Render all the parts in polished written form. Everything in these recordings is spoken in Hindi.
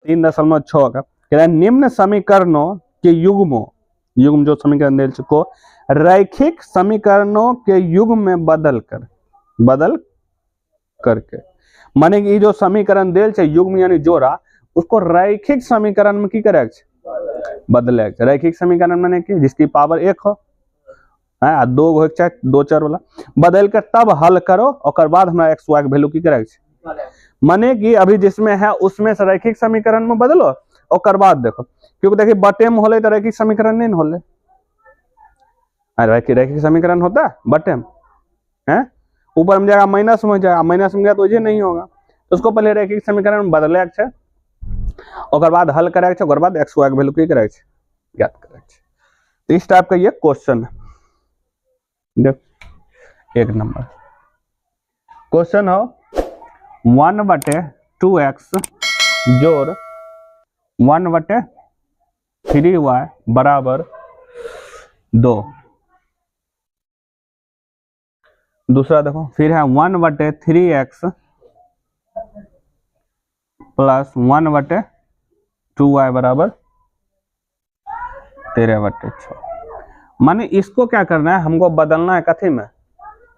3.6 का कह रहा है निम्न समीकरणों के युग्म जो समीकरण दे को रैखिक समीकरणों के युग्म में बदल करके, माने कि जो समीकरण देल छे युग्म यानी जोड़ा, उसको रैखिक समीकरण में की करे बदले। रैखिक समीकरण माने कि जिसकी पावर 1 हो, 2 हो चाहे 2 चर वाला, बदल कर तब हल करो और बाद हमारा एक्स वाई के वैल्यू की करे, माने कि अभी जिसमें है उसमें से रैखिक समीकरण में बदलो और बाद देखो, क्योंकि देखिए बटे में होले तो रैखिक समीकरण नहीं होले, रैखिक समीकरण होता है बटे में है, ऊपर में जाएगा माइनस में जाएगा, माइनस में गया तो ये नहीं होगा, तो उसको पहले रैखिक समीकरण में बदले और बाद हल करे और बाद एक्स वाई के वैल्यू की करे ज्ञात करे। तो इस टाइप का ये क्वेश्चन है। देख 1 नंबर क्वेश्चन हो 1/2x जोड़ 1/3y बराबर 2। दूसरा देखो फिर है 1/3x प्लस 1/2y बराबर 13/6। माने इसको क्या करना है, हमको बदलना है कथी में,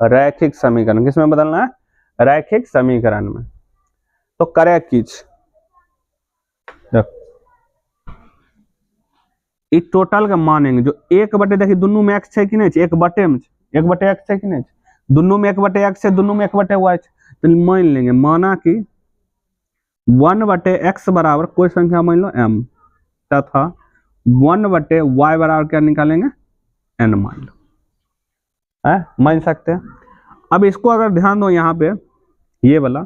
रैखिक समीकरण। किस में बदलना है, रैखिक समीकरण में। तो करे किछ इस टोटल का मानेंगे जो 1/, देखिए दोनों में x है कि नहीं, 1/, में 1/x है कि नहीं, दोनों में 1/x है, दोनों में 1/y। तो मान लेंगे, माना कि 1/x बराबर कोई संख्या मान लो m तथा 1/y बराबर क्या निकालेंगे n मान लो, मान सकते हैं। अब इसको अगर ध्यान दो यहाँ पे ये वाला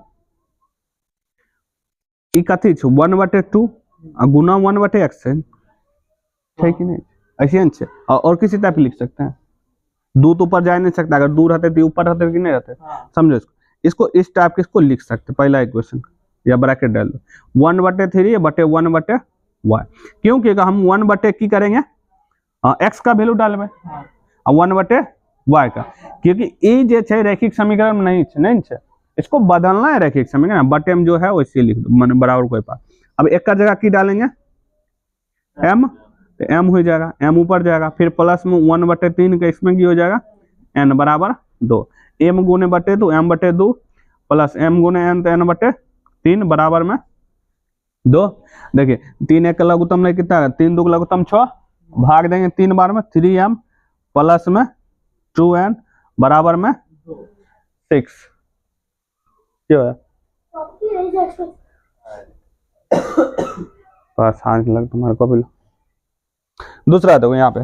कथी 1/2 गुना 1/x है कि नहीं, ऐसे है। और किसी टाइप लिख सकते हैं, दूर ऊपर जा नहीं सकता, अगर दूर रहते तो ऊपर रहते कि नहीं रहते, समझो इसको इस टाइप के इसको लिख सकते। पहला इक्वेशन या ब्रैकेट डाल दो 1/3 बटे 1/y, क्योंकि हम 1/, की करेंगे x का वैल्यू डालबे और 1/y का, क्योंकि ये जो रैखिक समीकरण में नहीं है, इसको बदलना है रैखिक समीकरण, बटे में जो है वैसे लिख दो, माने बराबर कोई पास। अब एक का जगह की डालेंगे m, तो m हो जाएगा, m ऊपर जाएगा, फिर प्लस में 1/3 का इसमें की हो जाएगा n बराबर 2, m गुने बटे तो m/2 प्लस m गुने n तो n/3 बराबर में 2। देखिए 3 1 का लघुत्तम नहीं कितना है, 3 2 का लघुत्तम 6, भाग देंगे 3 बार में 3m प्लस में 2n बराबर में 6। क्या है पास हाथ लग तुम्हारे को भी। दूसरा देखो यहाँ पे,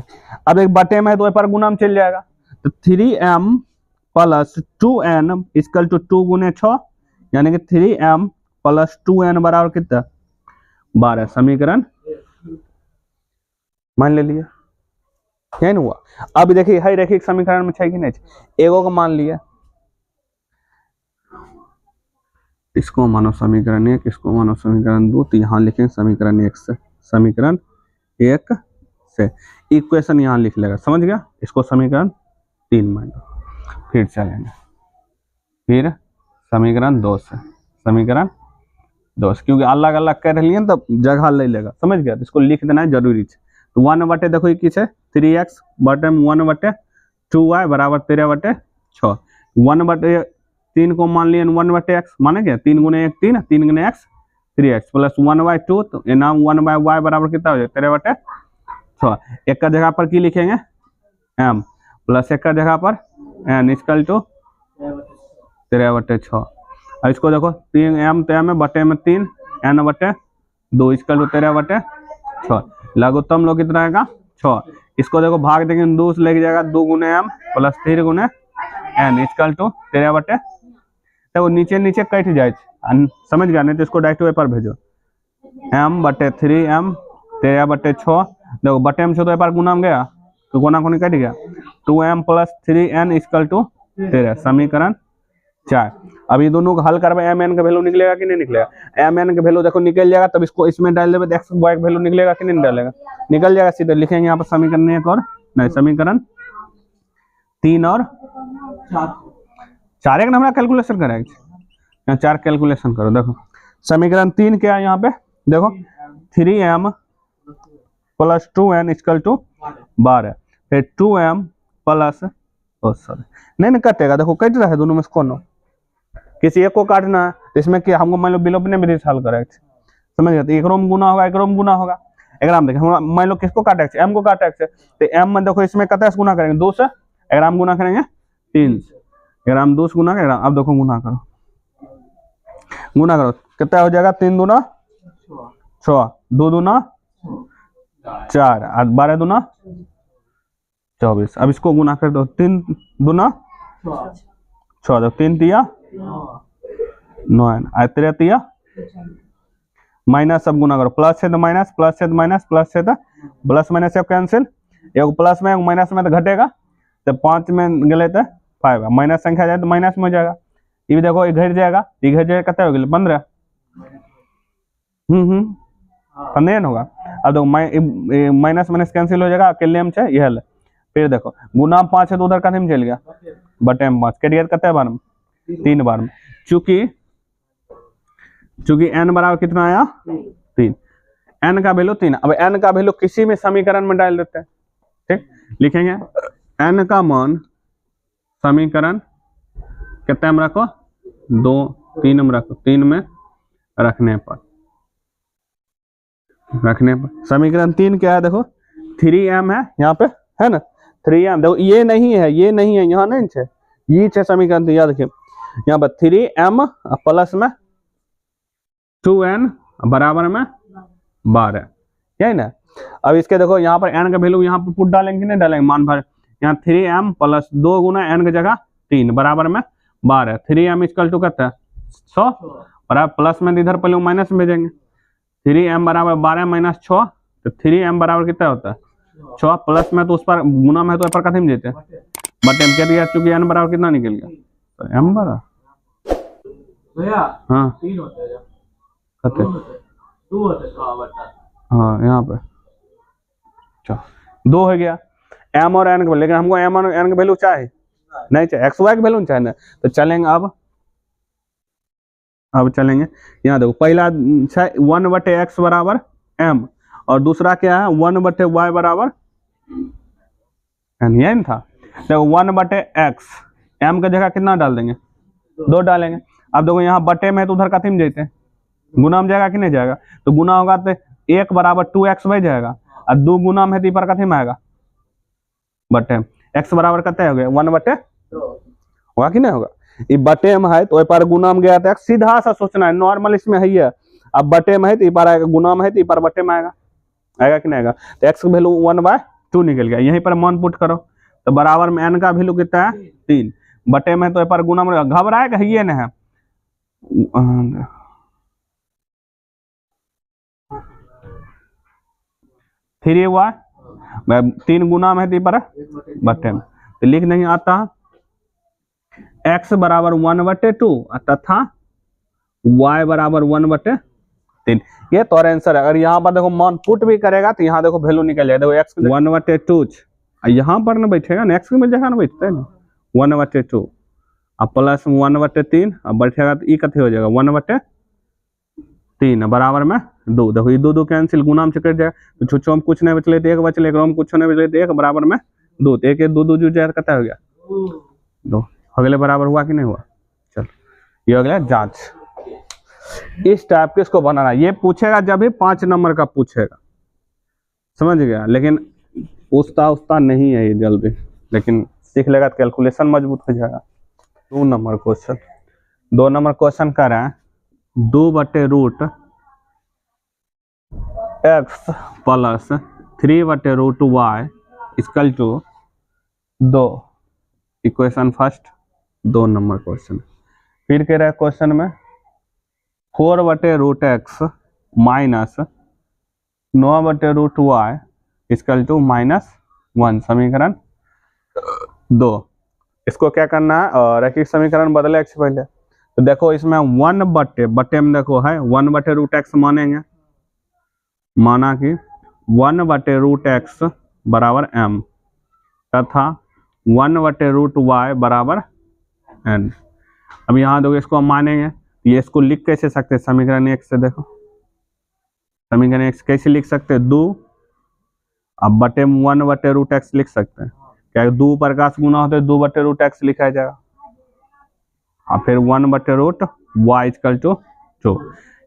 अब एक बटे में है तो पर गुना में चल जाएगा, तो 3m plus 2n equal to 2 गुने 6, यानी कि 3m प्लस 2n बराबर कितना 12। समीकरण मान ले लिया, क्या नहीं हुआ। अब देखिए है रैखिक समीकरण में है कि नहीं, एगो को मान लिया, इसको मानो समीकरण 1, इसको मानो समीकरण 2, तो यहाँ लिखेंगे समीकरण 1 से, समीकरण 1 से इक्वेशन यहाँ लिख लेगा, समझ गया। इसको समीकरण 3 मान लो, फिर चलेंगे फिर समीकरण 2 से, समीकरण 2 से, क्योंकि अलग अलग कर लिए तो जगह ले लेगा, समझ गया। तो इसको लिख देना है जरूरी है। तो 1/, देखो ये किस है 3x बटे 1/2y बराबर 13/6, 1/3 को मान लिए 1/x, माने क्या 3 गुने 1 3, 3 गुने x 3x प्लस 1/2, तो नाम 1/y बराबर कितना हो जाए 13/6। एक का जगह पर की लिखेंगे m प्लस एक का जगह पर n इक्वल टू 13/6। और इसको देखो 3m तो m बटे में 3 n/2 इक्वल टू 13/6, लघुत्तम लोग कितना आएगा 6। इसको देखो भाग देंगे 2 से लेके जाएगा 2 गुने m प्लस 3 गुने n इक्वल टू 13/, तो नीचे नीचे कट जाए, समझ गया। नहीं तो इसको डायरेक्ट वे पर भेजो m/3m 13/6, देखो बटे में 6 तो पर गुना में गया तो कोना कोनी कट गया, 2m plus 3n equal to 13। समीकरण 4। अब ये दोनों को हल करबे mn का वैल्यू निकलेगा कि नहीं निकलेगा, mn का वैल्यू देखो निकल जाएगा, तब इसको इसमें डाल देंगे तो x y का वैल्यू निकलेगा कि नहीं डालेगा, निकल जाएगा। सीधे लिखेंगे यहाँ पर समीकरण 1 और नहीं, समीकरण 3 और 4 एक ना कैलकुलेशन करेंगे, 4 कैलकुलेशन करो। देखो समीकरण 3 क्या है यहाँ पे देखो 3m plus 2n equal to 12, फिर 2m प्लस सॉरी नहीं कटेगा, देखो कट रहा है दोनों में से कौन किसी एक को काटना है, तो इसमें क्या हमको मान लो बिलोपने विधि से हल करेगा, समझ गए, तो एक रोम गुना होगा, एक रोम गुना होगा। एग्राम देखिए हम मान लो किसको काटा है, m को काटा है, तो m में देखो इसमें कितना से गुना करेंगे 2 से, एग्राम गुना करेंगे 3 से, एग्राम 2 से गुना करेंगे। अब देखो गुना करो कितना हो जाएगा, 3 दूना 6, 2 दूना 4 और 12 दूना 24। अब इसको गुना कर दो, 3 दूना 6, 3 तिया 9 और 3 तिया माइनस, सब गुना करो, प्लस है तो माइनस, प्लस है तो माइनस, प्लस है तो प्लस, माइनस सब कैंसिल, एक प्लस में एक माइनस में तो घटेगा, तो 5 में गले तो 5, माइनस संख्या जाए तो माइनस में हो जाएगा। ये भी देखो ये घट जाएगा, ये घट जाएगा, कितना हो गया 15, 15 होगा। अब देखो माइनस माइनस कैंसिल हो जाएगा, अकेले में यह है। फिर देखो गुना 5 है तो उधर कथी में चल गया, बटे में 5 कट गया, कितने बार में 3 बार में, चूंकि n बराबर कितना आया 3, n का वैल्यू 3। अब n का वैल्यू किसी में समीकरण में डाल देते हैं, ठीक, लिखेंगे n का मान समीकरण कितने में रखो 2, 3 में रखो, 3 में रखने पर समीकरण 3 क्या है, देखो 3m है यहाँ पे, है ना 3m, देखो ये नहीं है यहाँ नहीं है, ये है समीकरण 3, याद रखिए यहाँ पर 3m प्लस में 2n बराबर में 12, यही ना। अब इसके देखो यहाँ पर n का वैल्यू यहाँ पर पुट डालेंगे नहीं डालेंगे, मान भर यहाँ 3m प्लस 2 गुना n की जगह 3 बराबर में 12, 3m इक्वल टू कितना 100 बराबर, प्लस में इधर पहले माइनस में भेजेंगे, 3m बराबर 12 माइनस 6, तो 3m बराबर कितना होता है 6, प्लस में तो उस पर गुना में तो पर कथी में देते हैं बटे में, कह दिया चूंकि n बराबर कितना निकल गया, तो m बराबर हाँ 3 होता है, हाँ यहाँ पे 2 हो गया m और n का, लेकिन हमको m और n का वैल्यू चाहिए नहीं चाहिए, x y का वैल्यू चाहिए ना, तो चलेंगे अब चलेंगे यहाँ देखो, पहला 1/x बराबर m और दूसरा क्या है 1/y बराबर n, यही था। देखो 1/x m का जगह कितना डाल देंगे 2 डालेंगे। अब देखो यहाँ बटे में तो उधर कथी में जाते गुना में जाएगा कि नहीं जाएगा, तो गुना होगा तो 1 बराबर 2x बच जाएगा, और 2 गुना में है तो पर कथी में आएगा बटे में, x बराबर कितना हो गया 1/2 होगा कि नहीं होगा, ये बटे में है तो पर गुना में गया था, सीधा सा सोचना है, नॉर्मल इसमें है ही है। अब बटे में है तो पर आएगा, गुना में है तो पर बटे में आएगा कि नहीं आएगा, तो x का वैल्यू 1/2 निकल गया, यहीं पर मान पुट करो, तो बराबर में n का वैल्यू कितना है 3, बटे में तो पर गुना में घबराएगा ये नहीं है, 3y 3 गुना में है तो पर बटे में, तो लिख नहीं आता x बराबर 1/2 तथा y बराबर 1/3, ये तो आंसर है। अगर यहाँ पर देखो मान पुट भी करेगा तो यहाँ देखो वैल्यू निकल जाएगा, देखो x 1/2 यहाँ पर ना बैठेगा ना, x में जगह ना बैठता है ना 1/2 अब प्लस 1/3 अब बैठेगा तो ये कथी हो जाएगा 1/3 बराबर में 2, देखो ये 2 कैंसिल, गुना में कट जाएगा, तो छुच्छो में कुछ नहीं बचले तो 1 बचले, एक में कुछ नहीं बचले तो 1 बराबर में 2, तो 1 2 जुड़ जाए कितना हो गया 2, अगले बराबर हुआ कि नहीं हुआ। चलो ये अगला जांच, इस टाइप के इसको बनाना, ये पूछेगा जब भी 5 नंबर का पूछेगा, समझ गया, लेकिन पूछता नहीं है ये जल्दी, लेकिन सीख लेगा तो कैलकुलेशन मजबूत हो जाएगा। 2 नंबर क्वेश्चन, 2 नंबर क्वेश्चन कर रहे हैं 2/√x plus 3/√y equal to 2, equation first 2 number question. फिर कह रहा है क्वेश्चन में 4/√x minus 9/√y equal to -1, समीकरण 2। इसको क्या करना है, रैखिक समीकरण बदले x पहले, तो देखो इसमें 1/बटे में देखो है 1/√x मानेंगे, माना कि 1/√x बराबर m तथा 1/√y बराबर n। अब यहाँ देखो इसको हम मानेंगे, ये इसको लिख कैसे सकते हैं समीकरण 1 से, देखो समीकरण एक्स कैसे लिख सकते हैं, 2 अब बटे 1/√x लिख सकते हैं। क्या 2 प्रकाश गुना होते हैं 2/√x लिखा जाएगा, और फिर 1/√y इक्वल टू 2।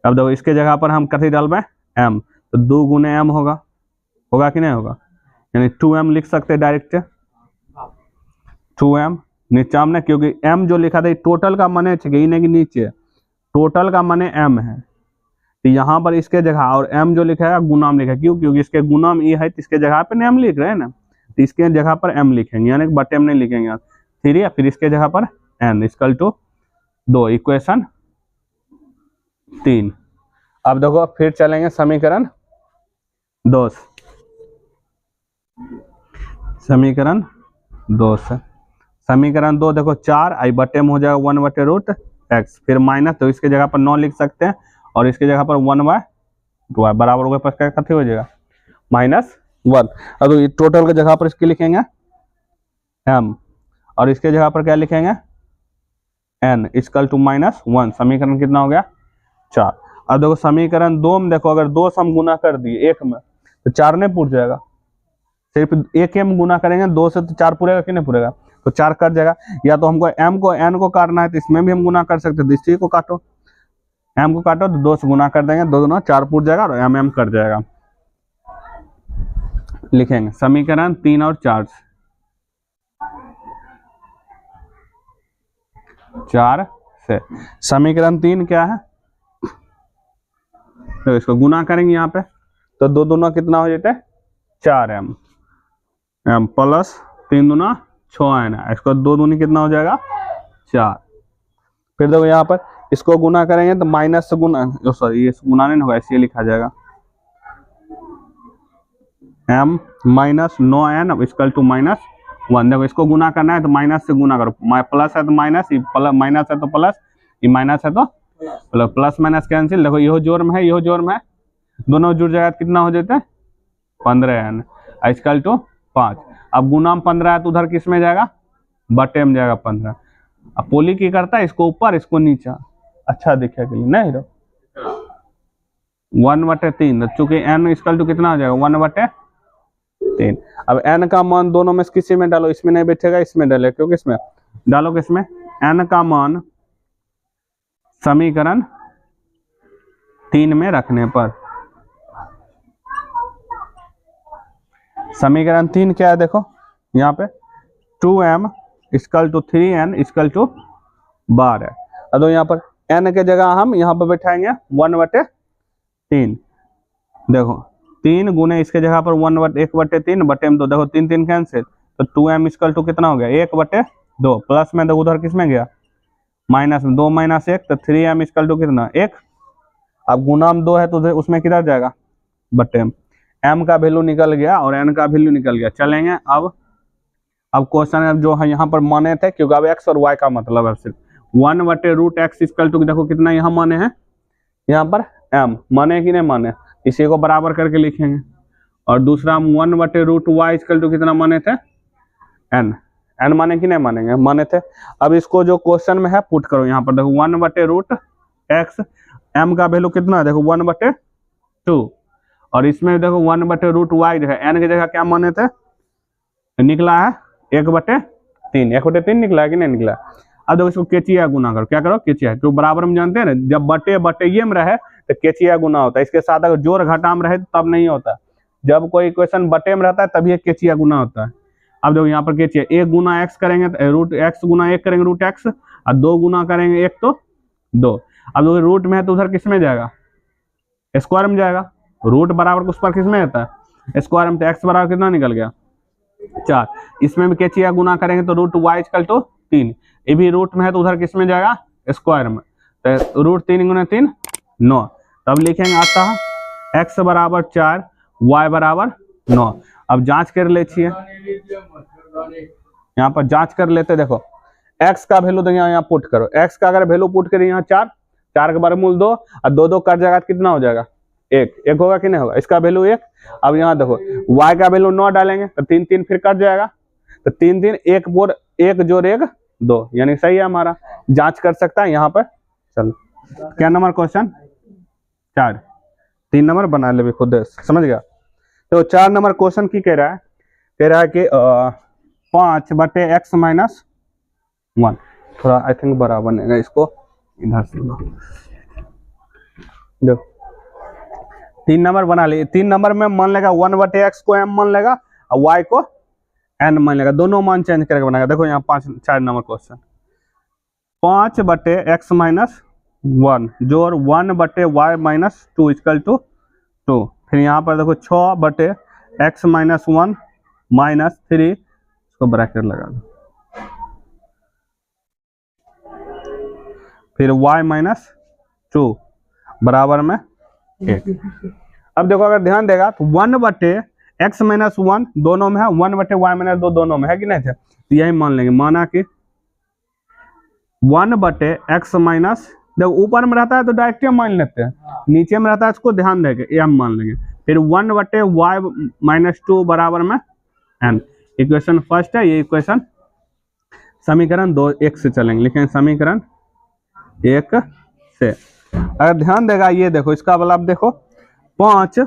अब देखो इसके जगह पर हम कथी डालबे m, तो 2 गुने m होगा कि नहीं होगा, यानी 2m लिख सकते हैं डायरेक्ट 2m नीचा में, क्योंकि m जो लिखा था टोटल का माने कि नीचे टोटल का माने m है, तो यहाँ पर इसके जगह और m जो लिखा है गुणाम लिखा है, क्यों, क्योंकि इसके गुणाम ये है, तो इसके जगह पे m लिख रहे हैं ना, तो इसके जगह पर m लिखेंगे, यानी बटे m नहीं लिखेंगे, फिर या फिर इसके जगह पर n इक्वल टू 2, इक्वेशन 3। अब देखो फिर चलेंगे समीकरण 2 से, समीकरण 2 से, समीकरण 2 देखो 4 आई बटे में हो जाएगा 1/√x, फिर माइनस, तो इसके जगह पर 9 लिख सकते हैं, और इसके जगह पर 1/2 बराबर होगा, पर कथी हो जाएगा -1। अब ये टोटल की जगह पर इसके लिखेंगे m, और इसके जगह पर क्या लिखेंगे n इक्वल टू -1। समीकरण कितना हो गया 4। अब देखो समीकरण 2 में देखो, अगर 2 से हम गुना कर दिए 1 में तो 4 नहीं पूछ जाएगा, सिर्फ 1 में गुना करेंगे 2 से तो 4 पूरेगा कि नहीं पूरेगा, तो 4 कट जाएगा। या तो हमको m को n को काटना है, तो इसमें भी हम गुना कर सकते हैं, तो इसी को काटो, m को काटो तो 2 से गुना कर देंगे, 2 दूना 4 पूछ जाएगा, और m कट जाएगा। लिखेंगे समीकरण 3 और 4 से समीकरण 3 क्या है, तो इसको गुना करेंगे यहाँ पे, तो 2 दूना कितना हो जाता है 4m, m प्लस 3 दूना 6n, इसको 2 दूनी कितना हो जाएगा 4। फिर देखो यहाँ पर इसको गुना करेंगे तो माइनस से गुना, सॉरी ये गुना नहीं होगा, इसलिए लिखा जाएगा m minus 9n equal to -1। देखो इसको गुना करना है तो माइनस से गुना करो, प्लस है तो माइनस, माइनस है तो प्लस, ये माइनस है तो प्लस माइनस कैंसिल। देखो यहो जोड़ में है, यहो जोड़ में है, दोनों जुड़ जाएगा तो कितना हो जाता है 15n इक्वल टू 5। अब गुना में 15 है तो उधर किस में जाएगा बटे में जाएगा 15। अब पोली की करता है, इसको ऊपर इसको नीचा, अच्छा दिखे के लिए नहीं रो 1/3, चूंकि n इक्वल टू कितना हो जाएगा 1/3। अब n का मान दोनों में किसी में डालो, इसमें नहीं बैठेगा, इसमें डाले, क्योंकि इसमें डालो किसमें n का मान समीकरण 3 में रखने पर। समीकरण 3 क्या है देखो यहाँ पे 2m equal to 3n equal to 12। अब यहाँ पर n के जगह हम यहाँ पर बैठाएंगे 1/3। देखो 3 गुने इसके जगह पर 1/3 बटे में 2, देखो 3 3 कैंसिल, तो 2m इक्वल टू कितना हो गया 1/2, प्लस में देखो उधर किस में गया माइनस में, 2 - 1 तो 3m इक्वल टू कितना 1। अब गुना में 2 है तो उसमें किधर जाएगा बटे में, m का वैल्यू निकल गया और n का वैल्यू निकल गया। चलेंगे अब क्वेश्चन जो है यहाँ पर माने थे, क्योंकि अब x और y का मतलब है सिर्फ 1/√x इक्वल टू देखो कितना यहाँ माने हैं, यहाँ पर m माने कि नहीं माने, इसी को बराबर करके लिखेंगे। और दूसरा हम 1/√y इक्वल टू कितना माने थे n माने कि नहीं मानेंगे, माने थे। अब इसको जो क्वेश्चन में है पुट करो, यहाँ पर देखो 1/√x, m का वैल्यू कितना है देखो 1/2, और इसमें देखो 1/√y जो है n की जगह क्या माने थे, निकला है 1/3, 1/3 निकला है कि नहीं निकला। अब देखो इसको केचिया गुना करो, क्या करो केचिया, क्यों बराबर में जानते हैं ना, जब बटे बटे ये में रहे तो केचिया गुना होता है, इसके साथ अगर जोड़ घटा में रहे तो तब नहीं होता, जब कोई क्वेश्चन बटे में रहता है तभी एक केचिया गुना होता है। अब देखो यहाँ पर केचिया 1 गुना x करेंगे तो √x गुना 1 करेंगे √x, और 2 गुना करेंगे 1 तो 2। अब देखो रूट में है तो उधर किस में जाएगा स्क्वायर में जाएगा, रूट बराबर उस पर किस में रहता है स्क्वायर में, तो x बराबर कितना निकल गया 4। इसमें भी केचिया गुना करेंगे तो √y इक्वल टू 3, ये भी रूट में है तो उधर किस में जाएगा स्क्वायर में, तो √3 गुना 3 9। तब लिखेंगे आता है x बराबर 4 y बराबर 9। अब जांच कर ले छिए, यहाँ पर जांच कर लेते, देखो x का वैल्यू देखिए यहाँ पुट करो, x का अगर वैल्यू पुट करें यहाँ 4 के वर्गमूल 2 और 2 2 कट जाएगा कितना हो जाएगा 1 होगा कि नहीं होगा, इसका वैल्यू 1। अब यहाँ देखो y का वैल्यू 9 डालेंगे तो 3 3 फिर कट जाएगा, तो 3 3 1 जोड़ 1 2, यानी सही है हमारा, जांच कर सकता है यहाँ पर। चलो क्या नंबर क्वेश्चन 4, 3 नंबर बना ले खुद, समझ गया। तो 4 नंबर क्वेश्चन की कह रहा है कि 5/x-1, थोड़ा आई थिंक बराबर बनेगा, इसको इधर से देखो 3 नंबर बना लिए। 3 नंबर में मान लेगा 1/x को m मान लेगा और y को n मान लेगा, दोनों मान चेंज करके बनाएगा। देखो यहाँ 4 नंबर क्वेश्चन, 5/x-1 जोड़ 1/y-2 इक्वल टू 2। फिर यहाँ पर देखो 6/x-1 -3, इसको ब्रैकेट लगा दो, फिर y-2 बराबर में 1। अब देखो अगर ध्यान देगा तो 1/x-1 दोनों में है, 1/y-2 दोनों में है कि नहीं थे, तो यही मान लेंगे। माना कि 1/x- देखो ऊपर में रहता है तो डायरेक्ट मान लेते हैं, नीचे में रहता है इसको ध्यान देंगे, m मान लेंगे। फिर 1/y-2 बराबर में n। इक्वेशन फर्स्ट है ये इक्वेशन, समीकरण 2 1 से चलेंगे, लिखेंगे समीकरण 1 से। अगर ध्यान देगा ये देखो इसका वाला, आप देखो 5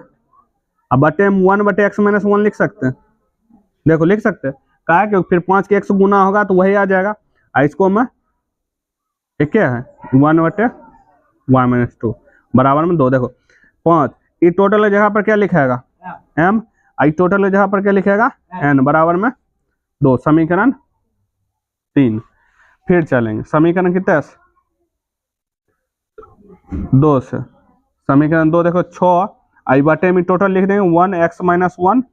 अब बटे 1/x-1 लिख सकते हैं, देखो लिख सकते हैं, कहा है कि फिर 5 के 1 से गुना होगा तो वही आ जाएगा। इसको मैं एक क्या है 1/y-2 बराबर में 2। देखो 5 ये टोटल जगह पर क्या लिखाएगा m, आई टोटल जगह पर क्या लिखेगा n बराबर में 2, समीकरण 3। फिर चलेंगे समीकरण कितने 2 से, समीकरण 2 देखो 6 आई बटे में टोटल लिख देंगे 1x-1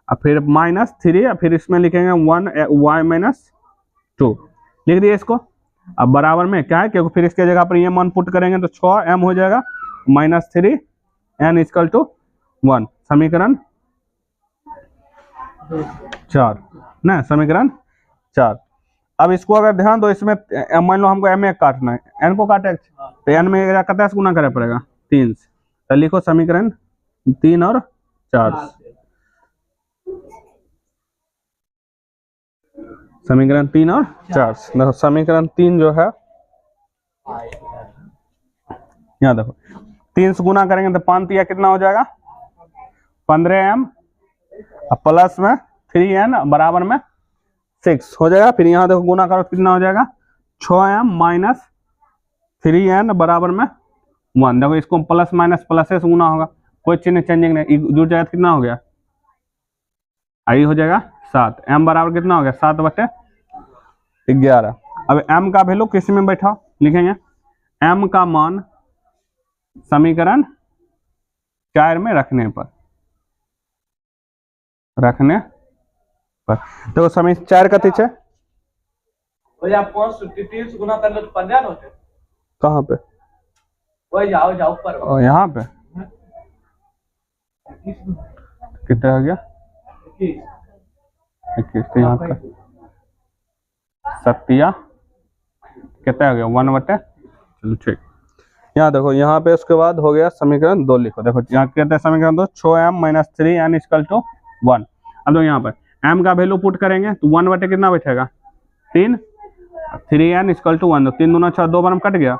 और फिर -3 फिर इसमें लिखेंगे 1y-2 लिख दिए इसको। अब बराबर में क्या है, क्योंकि फिर इसके जगह पर ये मान पुट करेंगे तो 6m हो जाएगा -3n इक्वल टू 1, समीकरण 4 ना, समीकरण 4। अब इसको अगर ध्यान दो, इसमें मान लो हमको m काटना है, n को काटे तो n में कितना से गुना करना पड़ेगा 3 से, तो लिखो समीकरण 3 और 4, समीकरण 3 और 4। देखो समीकरण 3 जो है यहाँ देखो 3 से गुना करेंगे तो 5 या कितना हो जाएगा 15m प्लस में 3n बराबर में 6 हो जाएगा। फिर यहाँ देखो गुना करो कितना हो जाएगा 6m - 3n बराबर में 1। देखो इसको प्लस माइनस प्लस से गुना होगा, कोई चिन्ह चेंजिंग नहीं, जुड़ जाएगा कितना हो गया आई हो जाएगा 7। m बराबर कितना हो गया 7/11। अब m का वैल्यू किस में बैठा लिखेंगे, m का मान समीकरण 4 में रखने पर देखो समीकरण 4 का तीछे कहाँ पे जाओ ऊपर, यहाँ पे कितना हो गया 21, तो यहाँ पे सत्या कितना हो गया 1/, चलो ठीक। यहाँ देखो यहाँ पे उसके बाद हो गया समीकरण 2 लिखो। देखो यहाँ कहते हैं समीकरण 2 6m - 3n इक्वल टू 1। अब देखो यहाँ पर m का वैल्यू पुट करेंगे तो 1/, कितना बैठेगा 3, 3n इक्वल टू 1, 3 दूना 6, 2 बार में कट गया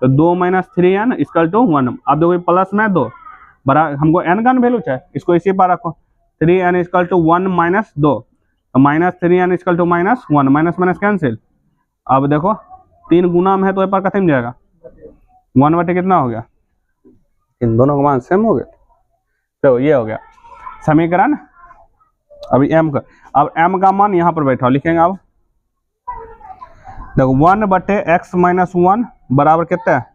तो 2 - 3n इक्वल टू 1। अब देखो प्लस में 2 बड़ा, हमको n का वैल्यू चाहिए, इसको इसी पर रखो 3n इक्वल टू 1 - 2, तो -3n equal to -1, minus minus cancel. अब देखो 3 गुना में है तो पर कथी में जाएगा 1/, कितना हो गया, इन दोनों का मान सेम हो गया, तो ये हो गया समीकरण। अभी m का, अब m का मान यहाँ पर बैठा लिखेंगे। अब देखो 1/x-1 बराबर कितना है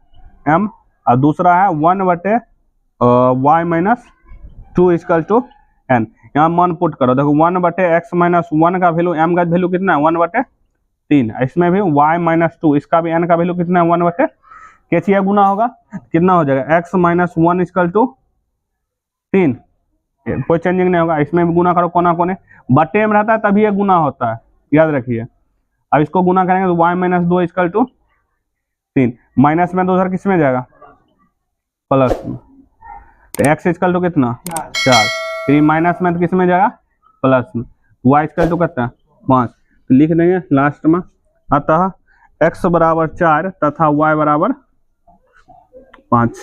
m, और दूसरा है 1/y-2 इक्वल टू n। यहाँ मान पुट करो, देखो 1/x-1 का वैल्यू, m का वैल्यू कितना है 1/3, इसमें भी y-2 इसका भी n का वैल्यू कितना है 1/, कैसे गुना होगा कितना हो जाएगा x-1 इक्वल टू 3, कोई चेंजिंग नहीं होगा, इसमें भी गुना करो कोना कोने, बटे में रहता है तभी ये गुना होता है, याद रखिए। अब इसको गुना करेंगे तो y-2 इक्वल टू 3, माइनस में 2 उधर किस में जाएगा प्लस में, तो x इक्वल टू कितना 4, फिर माइनस में तो किस में जाएगा प्लस में, y इक्वल टू कितना 5, तो लिख देंगे लास्ट में। अतः x बराबर 4 तथा y बराबर 5।